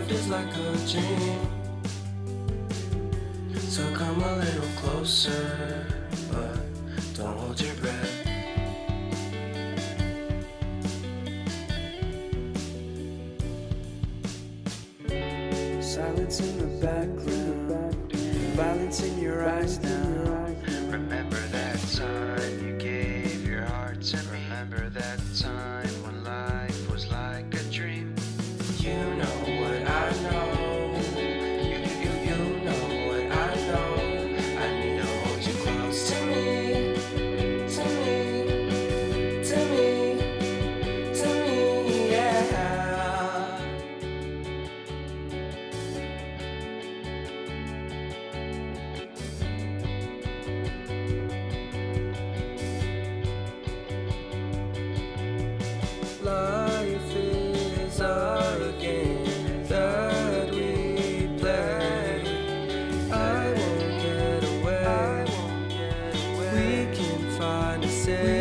feels like a dream. So come a little closer, but don't hold your breath. Silence in the background, violence in your eyes now. Remember that time you gave your heart to me. Remember that time when life was like a dream. You know what I know. You know what I know. I need to hold you close to me, to me, to me, to me, yeah. Life is a game that we play. I won't get away. We can find a safe